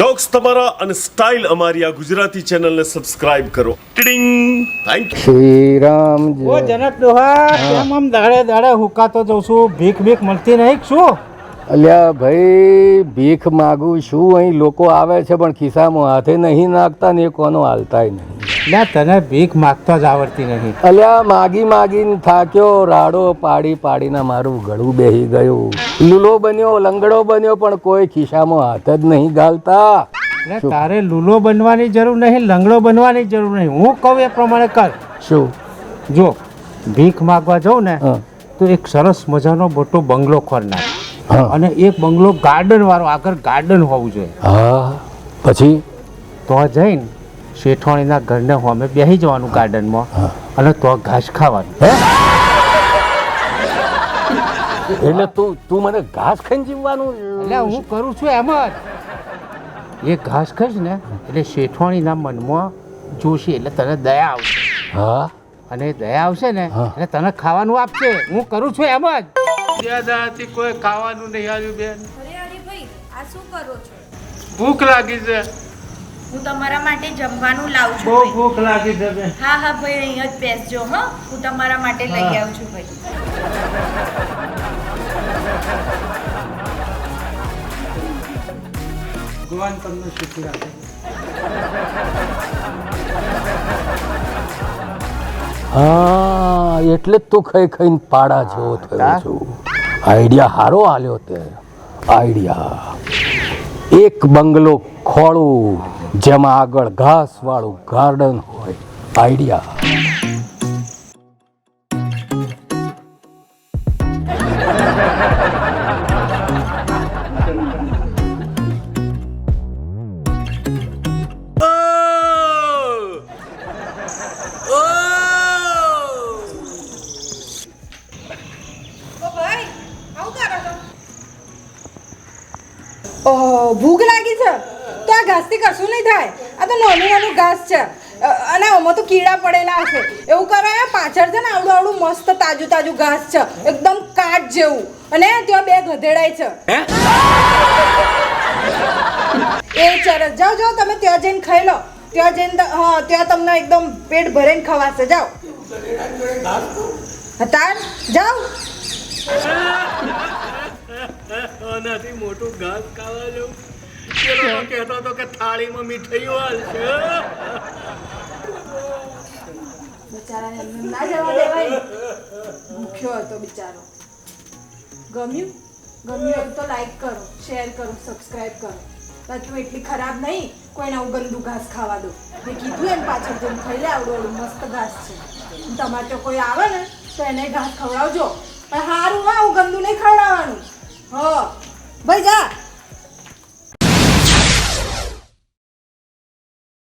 Jokes તમારા અને style અમારી આ ગુજરાતી ચેનલને સબસ્ક્રાઇબ કરો. ટિડિંગ. Thank you. શ્રી રામ ઓ જનક ડોહા કેમ આમ દાડે હુકાતો જઉં છું? ભીખ મળતી નહીં શું? અલ્યા ભાઈ, ભીખ માગું શું? અહીં લોકો આવે છે પણ ખિસ્સામાં હાથે નહીં નાખતા ને કોનો હાલતાય નહીં. ના તને ભીખ માગતા જ આવડતી નહીં. અલ્યા માગીને થાક્યો, રાડો પાડીને મારું ગળું બેહી ગયું. લૂલો બન્યો, લંગડો બન્યો, પણ કોઈ ખિસ્સામાં હાથ જ નહીં ગાલતા. એટલે તારે લૂલો બનવાની જરૂર નહીં, લંગડો બનવાની જરૂર નહીં. હું કહું એ પ્રમાણે કર. શું? જો ભીખ માગવા જાઉં ને તો એક સરસ મજાનો મોટો બંગલો ખોર નાખ, અને એક બંગલો ગાર્ડન વાળો, આગળ ગાર્ડન હોવું જોઈએ. હા, પછી તો જઈને શેઠવાણીના ઘરને હોમે બેસી જવાનું ગાર્ડનમાં, અને તો ઘાસ ખાવાનું. એટલે તું મને ઘાસ ખાઈને જીવવાનું? એટલે હું કરું છું એમ જ. એ ઘાસ ખાઈશ ને એટલે શેઠવાણીના મનમાં જોશે, એટલે તને દયા આવશે. હા, અને દયા આવશે ને એટલે તને ખાવાનું આપશે. હું કરું છું એમ જ. દાદાથી કોઈ ખાવાનું નહીં આવ્યું બેન. અરે ભાઈ, આ શું કરો છો? ભૂખ લાગી છે. હું તમારા માટે જમવાનું લાવું છું બહુ ભાઈ. ભૂખ લાગી છે બેન. હા હા ભાઈ, અહીંયા જ બેસજો. હા, હું તમારા માટે લઈ આવું છું ભાઈ. ભગવાન તમને સુખી રાખે. હા, એટલે જ તો ખાઈને પાડા જેવો થયો છું. આઈડિયા હારો આલ્યો તે. આઈડિયા એક બંગલો ખોળું જેમાં આગળ ઘાસ વાળું ગાર્ડન હોય. આઈડિયા. ભૂખ લાગી છે તો આ ઘાસથી કશું નહીં થાય. આ તો નાનું ઘાસ છે, અને આમાં તો કીડા પડેલા હશે. એવું કરે, પાછળ છે ને આવડું મસ્ત તાજું ઘાસ છે, એકદમ કાટ જેવું, અને ત્યાં બે ગધેડાય છે. એ ચરસ જાઓ તમે ત્યાં જઈને ખાઈ લો. ત્યાં જઈને ત્યાં તમને એકદમ પેટ ભરીને ખવાશે. જાઓ તાર જાઓ. આનાથી મોટું ઘાસ ખાવા જવું. પેલો કહેતો હતો કે થાળીમાં મીઠાઈઓ હાલશે. બિચારાને એમને ના જવા દેવાય. ભૂખ્યો હતો બિચારો. ગમ્યું હોય તો લાઈક કરો, શેર કરો, સબસ્ક્રાઇબ કરો. બાકી હું એટલી ખરાબ નહીં કોઈને આવું ગંદુ ઘાસ ખાવા દો. મેં કીધું એને પાછળ જઈને ખાઈ લે. આવડું મસ્ત ઘાસ છે. તમારે તો કોઈ આવે ને તો એને ઘાસ ખવડાવજો, પણ સારું આવું ગંદુ નહીં ખવડાવવાનું. ભાઈ જા.